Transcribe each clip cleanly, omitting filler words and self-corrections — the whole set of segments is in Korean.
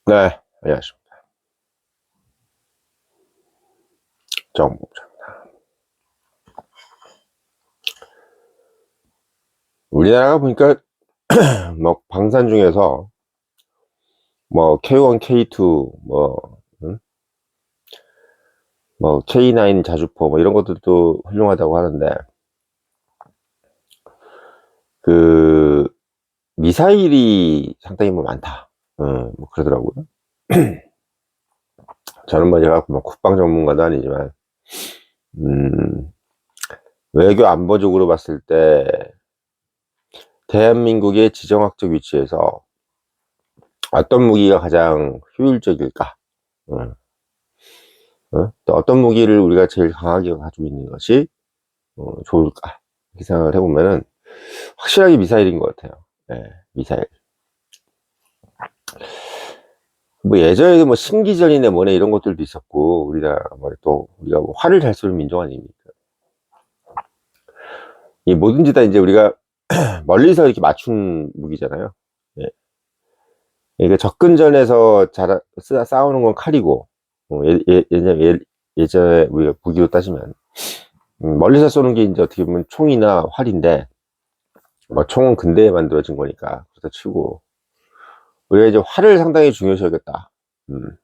네, 안녕하십니까. 정보입니다. 우리나라가 보니까 뭐 방산 중에서 뭐 K1, K2, 뭐 K9 자주포 뭐 이런 것들도 훌륭하다고 하는데 그 미사일이 상당히 뭐 많다. 뭐 그러더라고요. 저는 뭐 제가 뭐 국방 전문가도 아니지만 음, 외교 안보적으로 봤을 때 대한민국의 지정학적 위치에서 어떤 무기가 가장 효율적일까? 어, 또 어떤 무기를 우리가 제일 강하게 가지고 있는 것이 좋을까? 이렇게 생각을 해보면은 확실하게 미사일인 것 같아요. 예, 미사일. 뭐 예전에도 뭐 신기전이네 뭐네 이런 것들도 있었고 우리나라 또 우리가 뭐 활을 잘 쏘는 민족 아닙니까? 이 뭐든지 다 이제 우리가 멀리서 이렇게 맞춘 무기잖아요. 예. 이게 접근전에서 싸우는 건 칼이고 예전에 우리가 무기로 따지면 멀리서 쏘는 게 이제 어떻게 보면 총이나 활인데 뭐 총은 근대에 만들어진 거니까 그렇다 치고 우리가 이제 활을 상당히 중요시 여겼다. 음.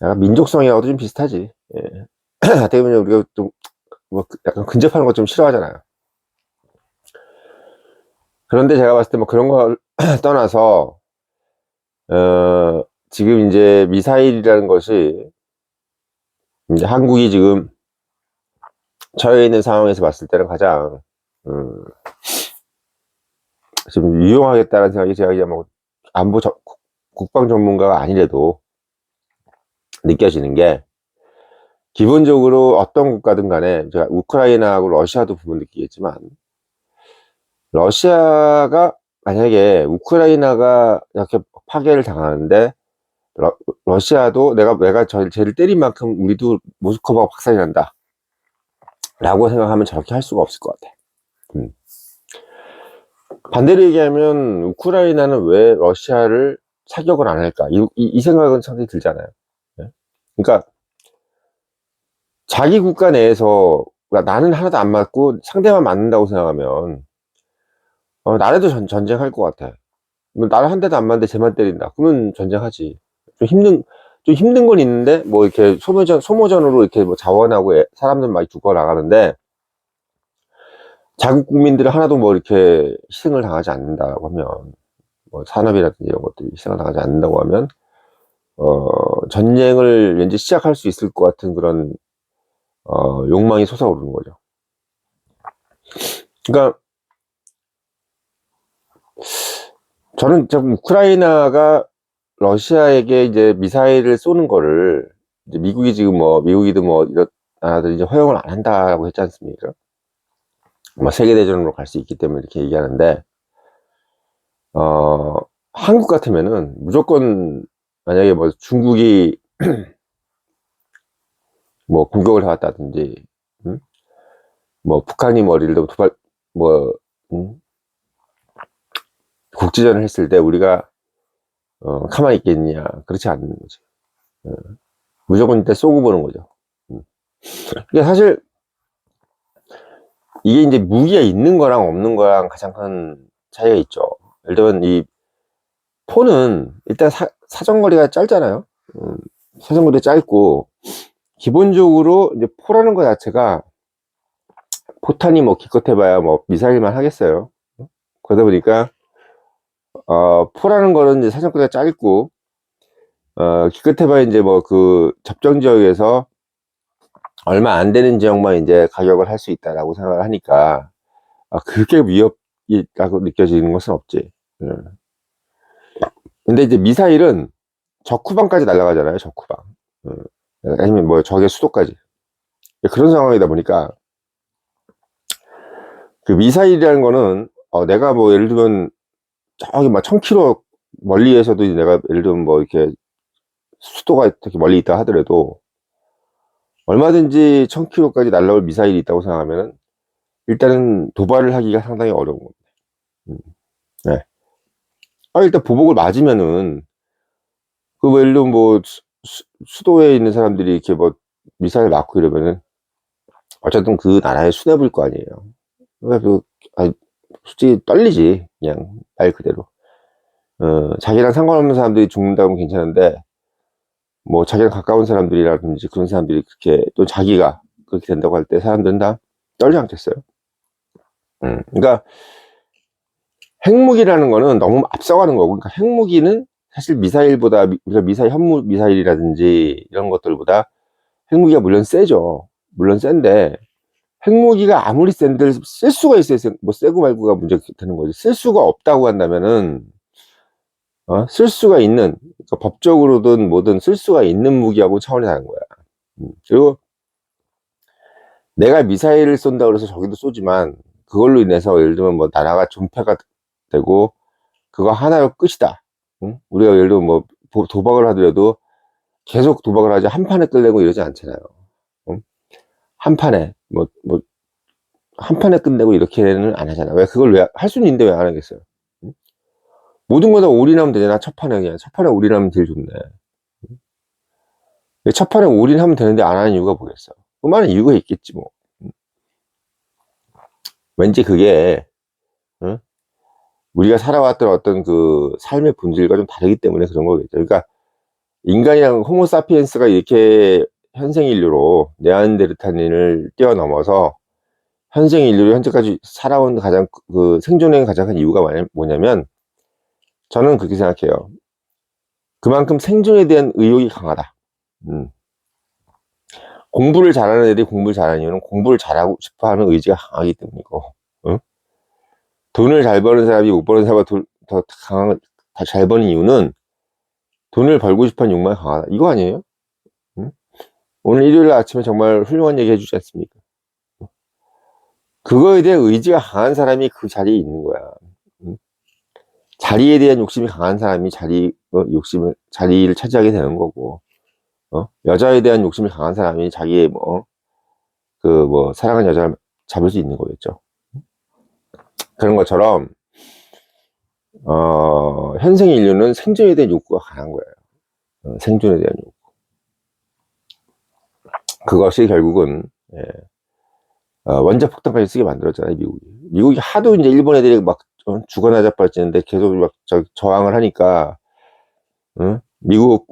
약간 민족성이랑도 좀 비슷하지. 예. 어떻게 보면 우리가 좀, 뭐, 약간 근접하는 거 좀 싫어하잖아요. 그런데 제가 봤을 때 뭐 그런 걸 떠나서, 지금 이제 미사일이라는 것이, 이제 한국이 지금 처해 있는 상황에서 봤을 때는 가장, 음, 좀 유용하겠다는 생각이 제가 이제 뭐, 국방 전문가가 아니래도 느껴지는 게, 기본적으로 어떤 국가든 간에, 제가 우크라이나하고 러시아도 보면 느끼겠지만, 러시아가 만약에 우크라이나가 이렇게 파괴를 당하는데 러시아도 내가 쟤를 때린 만큼 우리도 모스크바가 박살이 난다 라고 생각하면 저렇게 할 수가 없을 것 같아. 음. 반대로 얘기하면 우크라이나는 왜 러시아를 사격을 안 할까 이 생각은 상당히 들잖아요. 네? 그러니까 자기 국가 내에서 나는 하나도 안 맞고 상대만 맞는다고 생각하면 나라도 전쟁할 것 같아. 뭐 나를 한 대도 안 맞는데 쟤만 때린다. 그러면 전쟁하지. 좀 힘든 건 있는데, 뭐 이렇게 소모전으로 이렇게 뭐 자원하고 사람들 많이 죽어 나가는데, 자국 국민들은 하나도 뭐 이렇게 희생을 당하지 않는다고 하면, 뭐 산업이라든지 이런 것들이 희생을 당하지 않는다고 하면, 전쟁을 왠지 시작할 수 있을 것 같은 그런, 욕망이 솟아오르는 거죠. 그러니까, 저는 좀 우크라이나가 러시아에게 이제 미사일을 쏘는 거를 이제 미국이든 뭐 이런 나라들이 이제 허용을 안 한다고 했지 않습니까? 뭐 세계대전으로 갈 수 있기 때문에 이렇게 얘기하는데 어 한국 같으면은 무조건 만약에 뭐 중국이 뭐 공격을 해왔다든지 뭐 북한이 뭐 예를 들어 뭐 음? 국지전을 했을 때 우리가 가만히 있겠느냐 그렇지 않는 거죠. 어, 무조건 이때 쏘고 보는 거죠. 이게 사실 이게 이제 무기가 있는 거랑 없는 거랑 가장 큰 차이가 있죠. 예를 들면 이 포는 일단 사정거리가 짧잖아요. 사정거리 짧고 기본적으로 이제 포라는 거 자체가 포탄이 뭐 기껏해봐야 뭐 미사일만 하겠어요. 그러다 보니까 포라는 거는 이제 사정거리가 짧고 기껏해봐야 이제 뭐 그 접정 지역에서 얼마 안 되는 지역만 이제 가격을 할 수 있다라고 생각을 하니까 그렇게 위협이라고 느껴지는 것은 없지. 근데 이제 미사일은 적후방까지 날아가잖아요. 적후방. 아니면 뭐 적의 수도까지. 그런 상황이다 보니까 그 미사일이라는 거는 내가 뭐 예를 들면 저기 막 1000km 멀리에서도 내가 예를 들면 뭐 이렇게 수도가 이렇게 멀리 있다 하더라도 얼마든지 1000km까지 날라올 미사일이 있다고 생각하면은 일단은 도발을 하기가 상당히 어려운 겁니다. 네. 일단 보복을 맞으면은 뭐 예를 들면 뭐 수도에 있는 사람들이 이렇게 뭐 미사일 맞고 이러면은 어쨌든 그 나라의 수뇌부일 거 아니에요. 그래서 솔직히 떨리지, 그냥 말 그대로. 자기랑 상관없는 사람들이 죽는다면 괜찮은데, 뭐 자기랑 가까운 사람들이라든지 그런 사람들이 그렇게, 또 자기가 그렇게 된다고 할 때 사람들은 다 떨지 않겠어요? 그러니까 핵무기라는 거는 너무 앞서가는 거고, 그러니까 핵무기는 사실 미사일보다, 우리가 미사일, 현무 미사일이라든지 이런 것들보다 핵무기가 물론 세죠. 물론 센데, 핵무기가 아무리 센들 쓸 수가 있어요. 뭐 세고 말고가 문제가 되는 거지. 쓸 수가 없다고 한다면은, 쓸 수가 있는, 그러니까 법적으로든 뭐든 쓸 수가 있는 무기하고 차원이 다른 거야. 그리고 내가 미사일을 쏜다 그래서 저기도 쏘지만, 그걸로 인해서 예를 들면 뭐 나라가 존폐가 되고, 그거 하나로 끝이다. 우리가 예를 들면 뭐 도박을 하더라도 계속 도박을 하지 한 판에 끝내고 이러지 않잖아요. 한 판에, 한 판에 끝내고 이렇게는 안 하잖아. 왜 그걸 왜 할 수는 있는데 왜 안 하겠어요? 모든 거 다 올인하면 되잖아. 첫 판에 그냥 첫 판에 올인하면 제일 좋네. 첫 판에 올인하면 되는데 안 하는 이유가 뭐겠어? 그만한 이유가 있겠지 뭐. 왠지 그게 우리가 살아왔던 어떤 그 삶의 본질과 좀 다르기 때문에 그런 거겠죠. 그러니까 인간이랑 호모사피엔스가 이렇게 현생 인류로 네안데르탈린을 뛰어넘어서 현생 인류로 현재까지 살아온 가장 그 생존의 가장 큰 이유가 뭐냐면, 저는 그렇게 생각해요. 그만큼 생존에 대한 의욕이 강하다. 공부를 잘하는 애들이 공부를 잘하는 이유는 공부를 잘하고 싶어하는 의지가 강하기 때문이고, 돈을 잘 버는 사람이 못 버는 사람보다 더 강한, 더 잘 버는 이유는 돈을 벌고 싶어하는 욕망이 강하다. 이거 아니에요? 오늘 일요일 아침에 정말 훌륭한 얘기 해주지 않습니까? 그거에 대한 의지가 강한 사람이 그 자리에 있는 거야. 자리에 대한 욕심이 강한 사람이 자리를 차지하게 되는 거고, 여자에 대한 욕심이 강한 사람이 자기의 사랑하는 여자를 잡을 수 있는 거겠죠. 그런 것처럼, 현생 인류는 생존에 대한 욕구가 강한 거예요. 생존에 대한 욕구. 그것이 결국은, 원자 폭탄까지 쓰게 만들었잖아요, 미국이. 미국이 하도 이제 일본 애들이 막 죽어나 자빠지는데 계속 막 저항을 하니까, 미국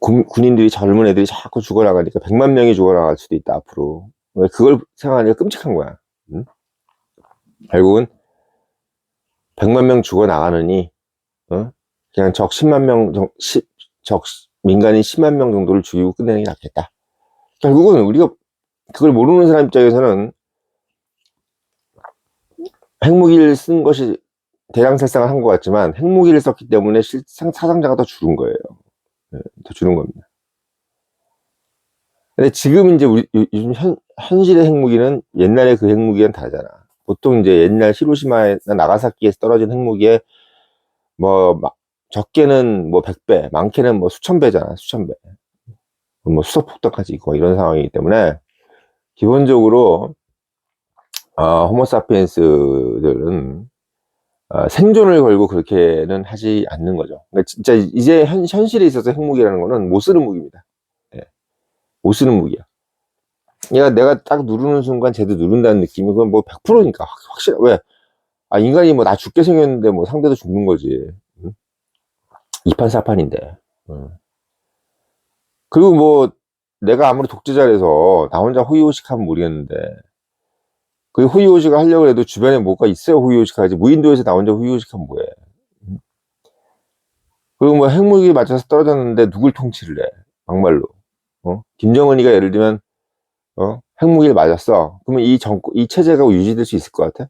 군인들이, 젊은 애들이 자꾸 죽어나가니까 100만 명이 죽어나갈 수도 있다, 앞으로. 그걸 생각하니까 끔찍한 거야. 결국은 100만 명 죽어나가느니, 그냥 적 10만 명, 민간인 10만 명 정도를 죽이고 끝내는 게 낫겠다. 결국은 우리가 그걸 모르는 사람 입장에서는 핵무기를 쓴 것이 대량살상을 한 것 같지만, 핵무기를 썼기 때문에 사상자가 더 줄은 거예요. 더 줄은 겁니다. 근데 지금 이제 요즘 현실의 핵무기는 옛날의 그 핵무기는 다르잖아. 보통 이제 옛날 히로시마나 나가사키에서 떨어진 핵무기에 적게는 100배, 많게는 수천 배잖아, 수천 배. 수소폭탄까지 있고 이런 상황이기 때문에, 기본적으로, 호모사피엔스들은, 생존을 걸고 그렇게는 하지 않는 거죠. 그러니까 진짜 이제 현실에 있어서 핵무기라는 거는 못 쓰는 무기입니다. 못 쓰는 무기야. 내가 딱 누르는 순간 제대로 누른다는 느낌이, 그건 100%니까. 확실해. 왜? 인간이 나 죽게 생겼는데 상대도 죽는 거지. 이판사판인데. 그리고 내가 아무리 독재자라서 나 혼자 호의호식하면 모르겠는데, 그 호의호식을 하려고 해도 주변에 뭐가 있어야 호의호식하지. 무인도에서 나 혼자 호의호식하면 뭐해. 그리고 핵무기 맞아서 떨어졌는데 누굴 통치를 해. 막말로. 김정은이가 예를 들면, 핵무기를 맞았어. 그러면 이 체제가 유지될 수 있을 것 같아?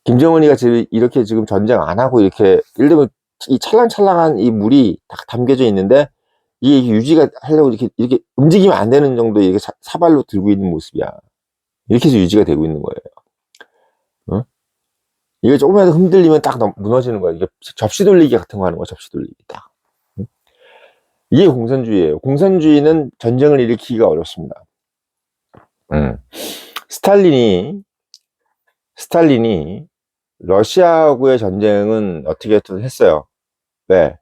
김정은이가 지금 이렇게 지금 전쟁 안 하고 이렇게, 예를 들면 이 찰랑찰랑한 이 물이 딱 담겨져 있는데, 이게 유지가 하려고 이렇게 움직이면 안 되는 정도 이렇게 사발로 들고 있는 모습이야. 이렇게 해서 유지가 되고 있는 거예요. 이게 조금이라도 흔들리면 딱 무너지는 거야. 이게 접시 돌리기 같은 거 하는 거야, 접시 돌리기 딱. 이게 공산주의예요. 공산주의는 전쟁을 일으키기가 어렵습니다. 스탈린이 러시아하고의 전쟁은 어떻게 했어요. 왜?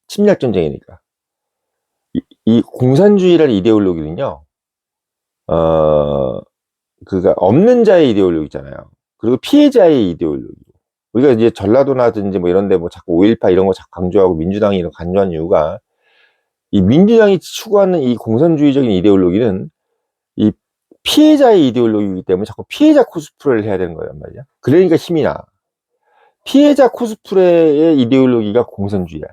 침략 전쟁이니까. 이 공산주의라는 이데올로기는요, 그가 없는 자의 이데올로기잖아요. 그리고 피해자의 이데올로기. 우리가 이제 전라도나든지 뭐 이런데 뭐 자꾸 5.18 이런 거 자꾸 강조하고 민주당이 이런 강조한 이유가, 이 민주당이 추구하는 이 공산주의적인 이데올로기는 이 피해자의 이데올로기이기 때문에 자꾸 피해자 코스프레를 해야 되는 거란 말이야. 그러니까 힘이 나. 피해자 코스프레의 이데올로기가 공산주의야.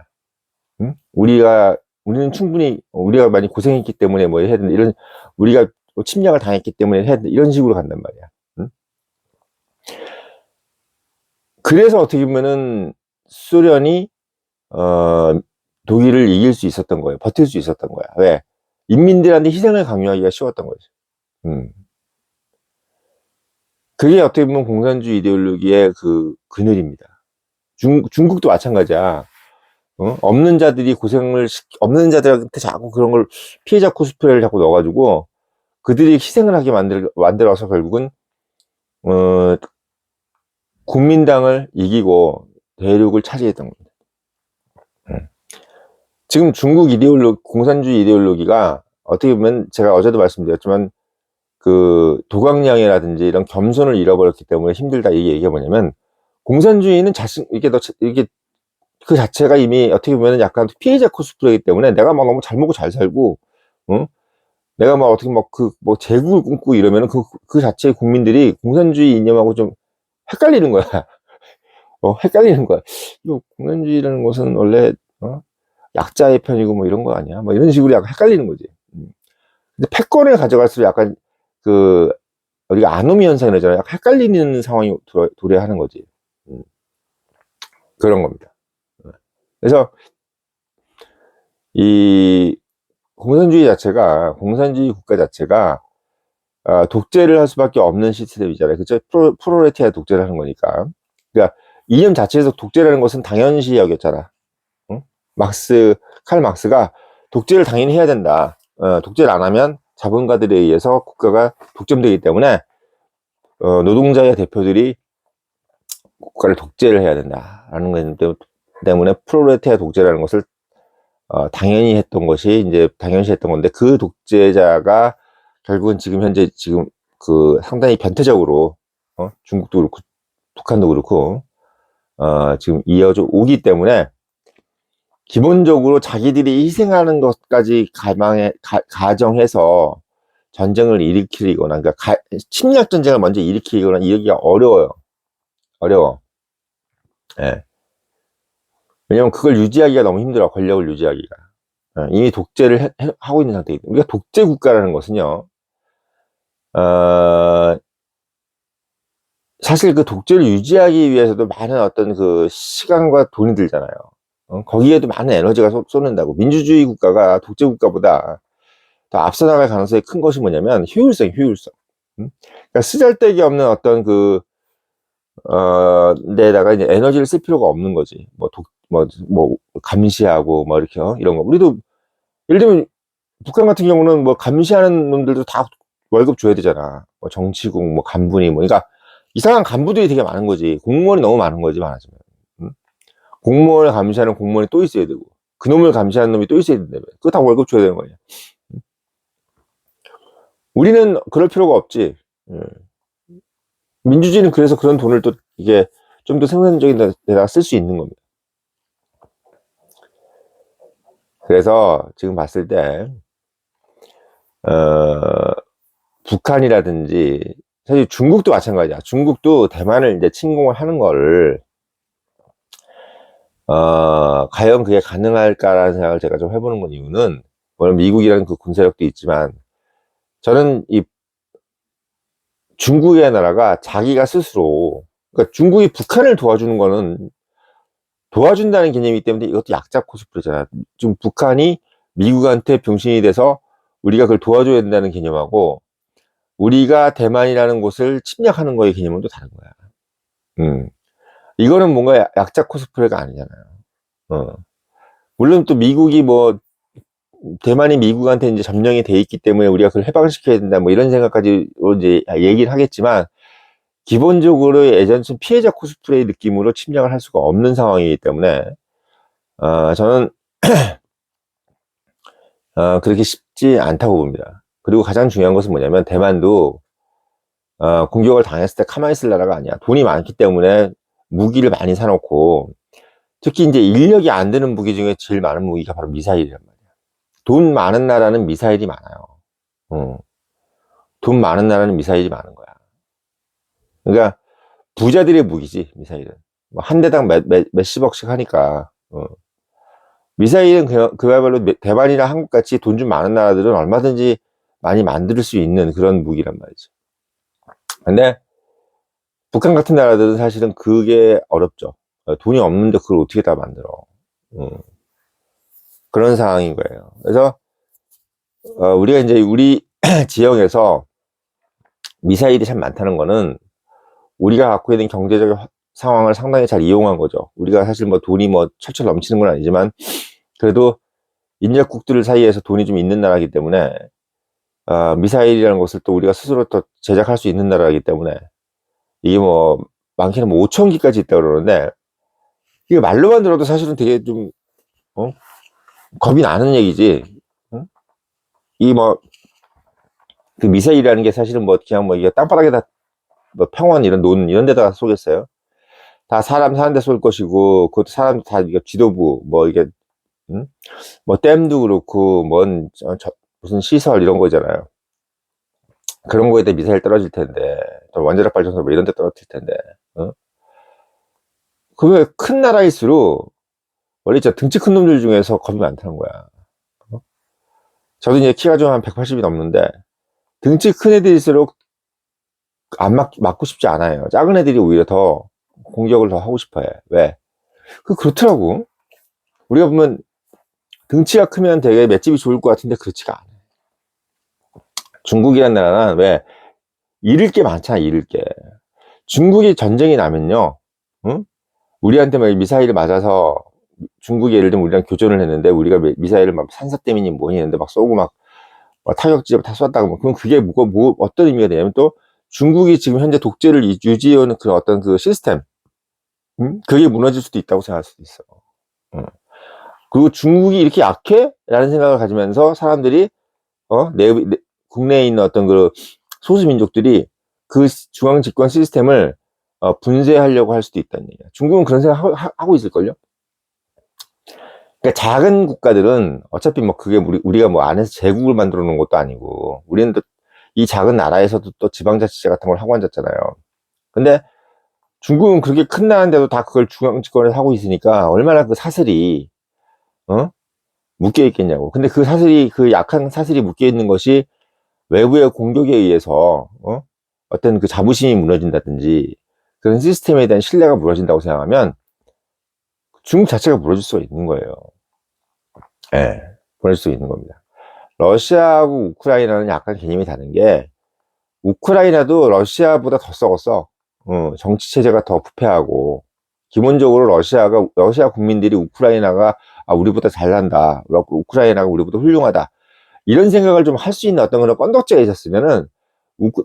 응? 우리는 충분히 우리가 많이 고생했기 때문에 뭐 해야 된다. 이런, 우리가 침략을 당했기 때문에 해야 된다. 이런 식으로 간단 말이야. 응? 그래서 어떻게 보면은 소련이 독일을 이길 수 있었던 거예요. 버틸 수 있었던 거야. 왜? 인민들한테 희생을 강요하기가 쉬웠던 거지. 그게 어떻게 보면 공산주의 이데올로기의 그 그늘입니다. 중국도 마찬가지야. 없는 자들이 없는 자들한테 자꾸 그런 걸 피해자 코스프레를 자꾸 넣어가지고 그들이 희생을 하게 만들어서 결국은, 국민당을 이기고 대륙을 차지했던 겁니다. 지금 중국 공산주의 이데올로기가 어떻게 보면 제가 어제도 말씀드렸지만 그 도강량이라든지 이런 겸손을 잃어버렸기 때문에 힘들다, 이 얘기가 뭐냐면, 공산주의는 이게 그 자체가 이미 어떻게 보면 약간 피해자 코스프레이기 때문에 내가 막 너무 잘 먹고 잘 살고, 내가 막 어떻게 뭐 제국을 꿈꾸고 이러면은 그 자체의 국민들이 공산주의 이념하고 좀 헷갈리는 거야. 헷갈리는 거야. 이거 공산주의라는 것은 원래, 약자의 편이고 뭐 이런 거 아니야? 뭐 이런 식으로 약간 헷갈리는 거지. 근데 패권을 가져갈수록 약간 그 우리가 아노미 현상이라잖아요. 약간 헷갈리는 상황이 도래하는 거지. 그런 겁니다. 그래서 이 공산주의 국가 자체가 독재를 할 수밖에 없는 시스템이잖아요. 그쵸? 프로레타리아 독재를 하는 거니까. 그러니까 이념 자체에서 독재라는 것은 당연시 여겼잖아. 응? 칼 막스가 독재를 당연히 해야 된다. 독재를 안 하면 자본가들에 의해서 국가가 독점되기 때문에 노동자의 대표들이 국가를 독재를 해야 된다라는 것 때문에 프로레타리아 독재라는 것을 당연히 했던 것이 이제 당연시 했던 건데, 그 독재자가 결국은 현재 그 상당히 변태적으로, 중국도 그렇고 북한도 그렇고 지금 이어져 오기 때문에, 기본적으로 자기들이 희생하는 것까지 가정해서 전쟁을 일으키거나, 그러니까 침략 전쟁을 먼저 일으키거나 이러기가 어려워. 예. 왜냐면 그걸 유지하기가 너무 힘들어. 권력을 유지하기가. 이미 독재를 하고 있는 상태이기 때문에. 우리가 독재 국가라는 것은요, 사실 그 독재를 유지하기 위해서도 많은 어떤 그 시간과 돈이 들잖아요. 거기에도 많은 에너지가 쏟는다고. 민주주의 국가가 독재 국가보다 더 앞서 나갈 가능성이 큰 것이 뭐냐면 효율성. 그러니까 쓰잘데기 없는 어떤 데다가 이제 에너지를 쓸 필요가 없는 거지. 뭐 감시하고 뭐 이렇게, 이런 거. 우리도 예를 들면 북한 같은 경우는 뭐 감시하는 놈들도 다 월급 줘야 되잖아. 뭐 정치국, 뭐 간부니, 뭐. 그러니까 이상한 간부들이 되게 많은 거지. 공무원이 너무 많은 거지, 말하자면. 공무원을 감시하는 공무원이 또 있어야 되고, 그놈을 감시하는 놈이 또 있어야 된다며. 그거 다 월급 줘야 되는 거냐. 우리는 그럴 필요가 없지. 민주주의는 그래서 그런 돈을 또 이게 좀 더 생산적인 데다가 쓸 수 있는 겁니다. 그래서 지금 봤을 때 북한이라든지, 사실 중국도 마찬가지야. 중국도 대만을 이제 침공을 하는 거를 과연 그게 가능할까라는 생각을 제가 좀 해보는 건 이유는, 물론 미국이라는 그 군사력도 있지만, 저는 이 중국의 나라가 자기가 스스로, 그러니까 중국이 북한을 도와주는 거는 도와준다는 개념이기 때문에 이것도 약자 코스프레잖아. 지금 북한이 미국한테 병신이 돼서 우리가 그걸 도와줘야 된다는 개념하고, 우리가 대만이라는 곳을 침략하는 거의 개념은 또 다른 거야. 이거는 뭔가 약자 코스프레가 아니잖아요. 물론 또 대만이 미국한테 이제 점령이 돼 있기 때문에 우리가 그걸 해방시켜야 된다, 뭐 이런 생각까지 이제 얘기를 하겠지만, 기본적으로 예전처럼 피해자 코스프레의 느낌으로 침략을 할 수가 없는 상황이기 때문에, 저는 그렇게 쉽지 않다고 봅니다. 그리고 가장 중요한 것은 뭐냐면 대만도 공격을 당했을 때 가만히 있을 나라가 아니야. 돈이 많기 때문에 무기를 많이 사놓고, 특히 이제 인력이 안 드는 무기 중에 제일 많은 무기가 바로 미사일이란 말이야. 돈 많은 나라는 미사일이 많아요. 돈 많은 나라는 미사일이 많은 거야. 그러니까 부자들의 무기지, 미사일은. 한 대당 몇십억씩 하니까. 미사일은 그야말로 대만이나 한국같이 돈 좀 많은 나라들은 얼마든지 많이 만들 수 있는 그런 무기란 말이죠. 근데 북한 같은 나라들은 사실은 그게 어렵죠. 돈이 없는데 그걸 어떻게 다 만들어. 그런 상황인 거예요. 그래서 우리가 이제 우리 지형에서 미사일이 참 많다는 거는 우리가 갖고 있는 경제적 상황을 상당히 잘 이용한 거죠. 우리가 사실 뭐 돈이 뭐 철철 넘치는 건 아니지만 그래도 인접국들 사이에서 돈이 좀 있는 나라이기 때문에 미사일이라는 것을 또 우리가 스스로 또 제작할 수 있는 나라이기 때문에 이게 뭐 많게는 뭐 5천 기까지 있다 그러는데 이게 말로만 들어도 사실은 되게 좀 겁이 나는 얘기지. 이 뭐 그 미사일이라는 게 사실은 뭐 그냥 뭐 이게 땅바닥에다 뭐 평원 이런 논 이런 데다가 쏘겠어요. 다 사람 사는 데 쏠 것이고 그것도 사람 다 이게 지도부 뭐 이게 뭐 댐도 그렇고 뭔 무슨 시설 이런 거잖아요. 그런 거에다 미사일 떨어질 텐데 또 원자력 발전소 뭐 이런 데 떨어질 텐데 그게 큰 나라일수록 원래 진짜 등치 큰 놈들 중에서 겁이 많다는 거야. 저도 이제 키가 좀 한 180이 넘는데 등치 큰 애들일수록 안 맞고 싶지 않아요. 작은 애들이 오히려 더 공격을 더 하고 싶어 해. 왜? 그렇더라고. 우리가 보면 등치가 크면 되게 맷집이 좋을 것 같은데 그렇지가 않아. 중국이라는 나라는 왜 잃을 게 많잖아. 잃을 게. 중국이 전쟁이 나면요, 응? 우리한테 막 미사일을 맞아서 중국이 예를 들면 우리랑 교전을 했는데 우리가 미사일을 막 산사댐이니 뭐니 했는데 막 쏘고 막 타격지역 다 쐈다고. 그럼 그게 어떤 의미가 되냐면 또 중국이 지금 현재 독재를 유지해오는 그 어떤 그 시스템, 그게 무너질 수도 있다고 생각할 수도 있어. 그리고 중국이 이렇게 약해? 라는 생각을 가지면서 사람들이 국내에 있는 어떤 그 소수민족들이 그 중앙 집권 시스템을 분쇄하려고 할 수도 있다는 얘기야. 중국은 그런 생각 하고 있을걸요? 그러니까 작은 국가들은 어차피 뭐 그게 우리가 뭐 안에서 제국을 만들어 놓은 것도 아니고 우리는 또 이 작은 나라에서도 또 지방자치제 같은 걸 하고 앉았잖아요. 근데 중국은 그렇게 큰 나라인데도 다 그걸 중앙 집권에서 하고 있으니까 얼마나 그 사슬이 묶여 있겠냐고. 근데 그 사슬이, 그 약한 사슬이 묶여 있는 것이 외부의 공격에 의해서 어떤 그 자부심이 무너진다든지 그런 시스템에 대한 신뢰가 무너진다고 생각하면 중국 자체가 무너질 수가 있는 거예요. 예, 무너질 수 있는 겁니다. 러시아하고 우크라이나는 약간 개념이 다른 게 우크라이나도 러시아보다 더 썩었어. 정치 체제가 더 부패하고 기본적으로 러시아 국민들이 우크라이나가 우리보다 잘난다. 우크라이나가 우리보다 훌륭하다. 이런 생각을 좀 할 수 있는 어떤 그런 건덕지가 있었으면은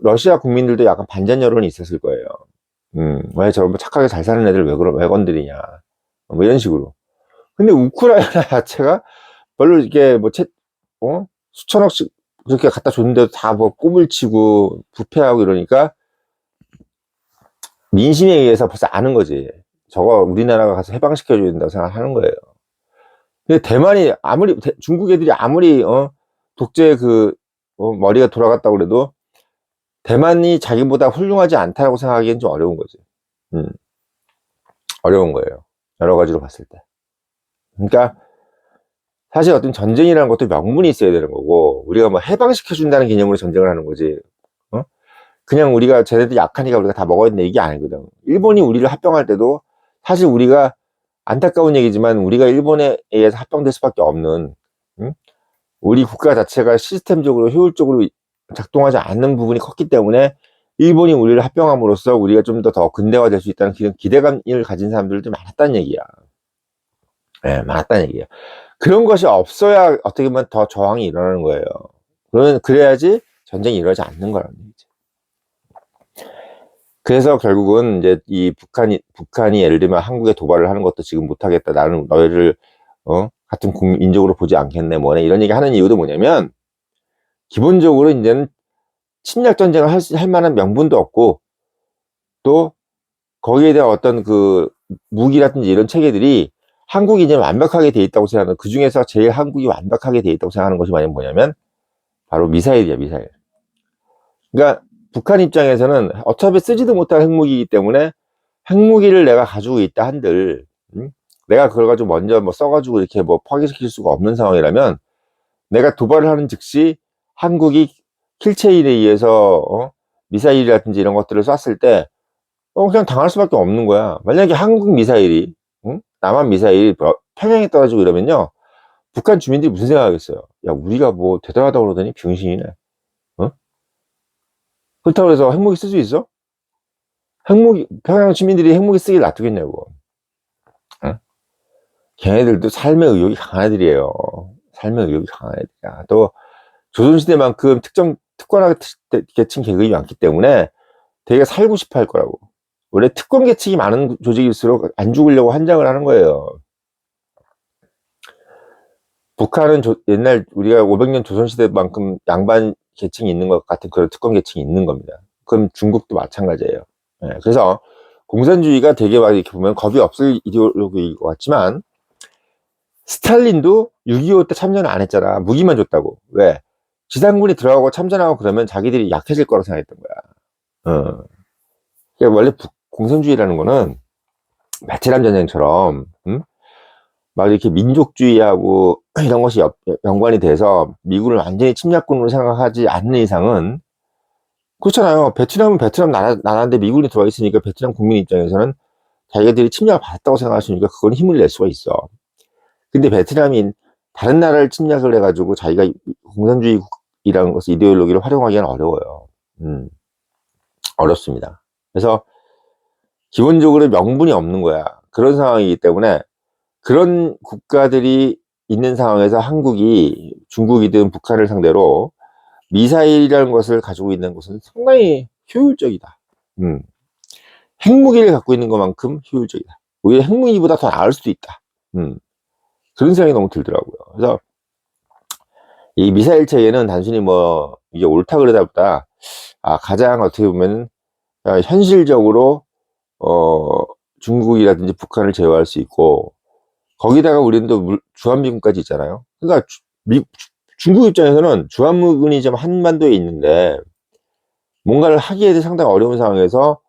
러시아 국민들도 약간 반전 여론이 있었을 거예요. 왜 저런 착하게 잘 사는 애들 왜 건드리냐. 뭐 이런 식으로. 근데 우크라이나 자체가 별로 이렇게 뭐 수천억씩 그렇게 갖다 줬는데도 다 뭐 꼼을 치고 부패하고 이러니까 민심에 의해서 벌써 아는 거지. 저거 우리나라가 가서 해방시켜줘야 된다고 생각하는 거예요. 근데 대만이 중국 애들이 아무리 독재 머리가 돌아갔다고 그래도 대만이 자기보다 훌륭하지 않다고 생각하기엔 좀 어려운 거지. 어려운 거예요. 여러 가지로 봤을 때. 그러니까 사실 어떤 전쟁이라는 것도 명분이 있어야 되는 거고 우리가 뭐 해방시켜준다는 개념으로 전쟁을 하는 거지. 그냥 우리가 쟤네들이 약하니까 우리가 다 먹어야 된다 이게 아니거든. 일본이 우리를 합병할 때도 사실 우리가 안타까운 얘기지만 우리가 일본에 의해서 합병될 수밖에 없는 우리 국가 자체가 시스템적으로 효율적으로 작동하지 않는 부분이 컸기 때문에 일본이 우리를 합병함으로써 우리가 좀 더 근대화될 수 있다는 기대감을 가진 사람들도 많았다는 얘기야. 네, 많았다는 얘기야. 그런 것이 없어야 어떻게 보면 더 저항이 일어나는 거예요. 그래야지 전쟁이 일어나지 않는 거라는 얘기죠. 그래서 결국은 이제 이 북한이 예를 들면 한국에 도발을 하는 것도 지금 못하겠다. 나는 너희를 같은 민족으로 보지 않겠네, 뭐네, 이런 얘기 하는 이유도 뭐냐면, 기본적으로 이제는 침략 전쟁을 할 만한 명분도 없고, 또 거기에 대한 어떤 그 무기라든지 이런 체계들이 한국이 이제 완벽하게 돼 있다고 생각하는, 그 중에서 제일 한국이 완벽하게 돼 있다고 생각하는 것이 뭐냐면 바로 미사일이야, 미사일. 그러니까 북한 입장에서는 어차피 쓰지도 못할 핵무기이기 때문에, 핵무기를 내가 가지고 있다 한들, 내가 그걸 가지고 먼저 뭐 써가지고 이렇게 뭐 파괴시킬 수가 없는 상황이라면, 내가 도발을 하는 즉시 한국이 킬체인에 의해서 미사일이라든지 이런 것들을 쐈을 때 그냥 당할 수밖에 없는 거야. 만약에 한국 미사일이, 남한 미사일이 평양에 떨어지고 이러면요, 북한 주민들이 무슨 생각하겠어요? 야, 우리가 뭐 대단하다고 그러더니 병신이네. 그렇다고 해서 핵무기 쓸 수 있어? 평양 주민들이 핵무기 쓰길 놔두겠냐고. 걔네들도 삶의 의욕이 강한 애들이에요. 삶의 의욕이 강한 애들이야. 또 조선시대만큼 특권화 계층 계급이 많기 때문에 되게 살고 싶어 할 거라고. 원래 특권 계층이 많은 조직일수록 안 죽으려고 환장을 하는 거예요. 북한은 옛날 우리가 500년 조선시대만큼 양반 계층이 있는 것 같은 그런 특권 계층이 있는 겁니다. 그럼 중국도 마찬가지예요. 그래서 공산주의가 되게 막 이렇게 보면 겁이 없을 이데올로기일 것 같지만, 스탈린도 6.25 때 참전을 안 했잖아. 무기만 줬다고. 왜? 지상군이 들어가고 참전하고 그러면 자기들이 약해질 거라고 생각했던 거야. 그러니까 원래 공산주의라는 거는 베트남 전쟁처럼, 막 이렇게 민족주의하고 이런 것이 연관이 돼서 미국을 완전히 침략군으로 생각하지 않는 이상은, 그렇잖아요. 베트남은 베트남 나라인데 미군이 들어와 있으니까 베트남 국민 입장에서는 자기들이 침략을 받았다고 생각하시니까 그건 힘을 낼 수가 있어. 근데 베트남이 다른 나라를 침략을 해가지고 자기가 공산주의라는 것을 이데올로기를 활용하기는 어려워요. 어렵습니다. 그래서 기본적으로 명분이 없는 거야. 그런 상황이기 때문에, 그런 국가들이 있는 상황에서 한국이 중국이든 북한을 상대로 미사일이라는 것을 가지고 있는 것은 상당히 효율적이다. 핵무기를 갖고 있는 것만큼 효율적이다. 오히려 핵무기보다 더 나을 수도 있다. 그런 생각이 너무 들더라고요. 그래서 이 미사일 체계는 단순히 뭐 이게 옳다 그러다보다, 가장 어떻게 보면 현실적으로 중국이라든지 북한을 제어할 수 있고, 거기다가 우리는 또 주한미군까지 있잖아요. 그러니까 중국 입장에서는 주한미군이 좀 한반도에 있는데 뭔가를 하기에도 상당히 어려운 상황에서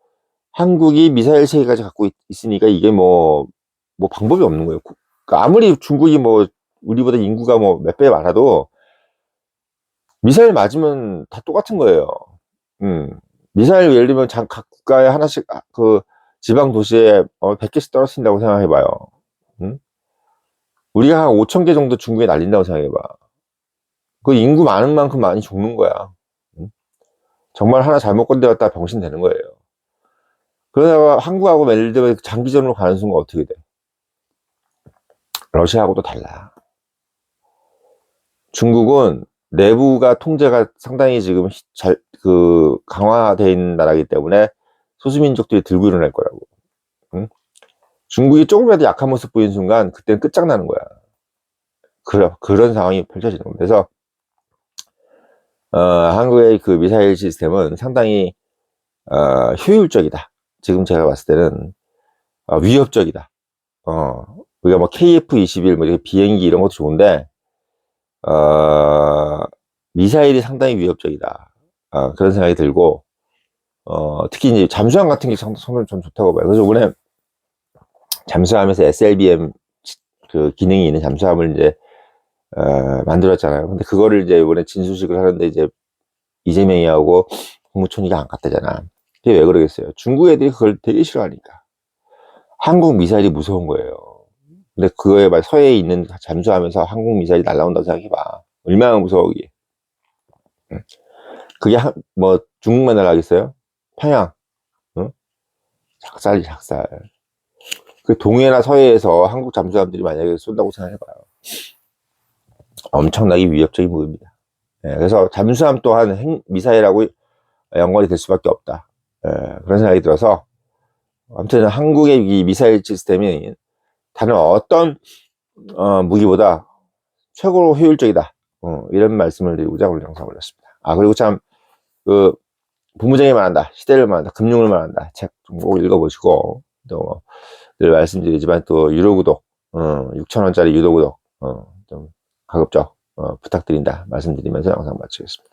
한국이 미사일 체계까지 갖고 있으니까 이게 뭐 방법이 없는 거예요. 그러니까 아무리 중국이 뭐 우리보다 인구가 뭐 몇 배 많아도 미사일 맞으면 다 똑같은 거예요. 미사일 예를 들면 각 국가에 하나씩 그 지방 도시에 100개씩 떨어진다고 생각해봐요. 우리가 한 5,000개 정도 중국에 날린다고 생각해봐. 그 인구 많은 만큼 많이 죽는 거야. 정말 하나 잘못 건드렸다 병신 되는 거예요. 그러다가 한국하고 예를 들면 장기전으로 가는 순간 어떻게 돼? 러시아하고도 달라. 중국은 내부가 통제가 상당히 지금 강화되어 있는 나라이기 때문에 소수민족들이 들고 일어날 거라고. 중국이 조금이라도 약한 모습 보이는 순간 그때는 끝장나는 거야. 그런 상황이 펼쳐지는 겁니다. 그래서 한국의 그 미사일 시스템은 상당히 효율적이다. 지금 제가 봤을 때는 위협적이다. 우리가 뭐 KF-21 뭐 이렇게 비행기 이런 것도 좋은데 미사일이 상당히 위협적이다. 그런 생각이 들고, 특히 이제 잠수함 같은 게 상당히 좀 좋다고 봐요. 그래서 이번에 잠수함에서 SLBM 그 기능이 있는 잠수함을 이제 만들었잖아요. 근데 그거를 이제 이번에 진수식을 하는데 이제 이재명이하고 국무총리가 안 갔다잖아. 그게 왜 그러겠어요? 중국 애들이 그걸 되게 싫어하니까. 한국 미사일이 무서운 거예요. 근데 그거에 막 서해에 있는 잠수함에서 한국 미사일이 날라온다고 생각해봐. 얼마나 무서워, 그게. 그게 뭐 중국만 날라가겠어요? 평양, 작살이 작살. 그 동해나 서해에서 한국 잠수함들이 만약에 쏜다고 생각해봐요. 엄청나게 위협적인 무기입니다. 그래서 잠수함 또한 미사일하고 연관이 될 수밖에 없다. 그런 생각이 들어서, 아무튼 한국의 이 미사일 시스템이 다른 어떤 무기보다 최고로 효율적이다. 이런 말씀을 드리고자 오늘 영상 올렸습니다. 그리고 참, 부무장이 말한다, 시대를 말한다, 금융을 말한다. 책 좀 꼭 읽어보시고, 또, 늘 말씀드리지만 또 유료구독, 6,000원짜리 유료구독, 좀 가급적, 부탁드린다. 말씀드리면서 영상 마치겠습니다.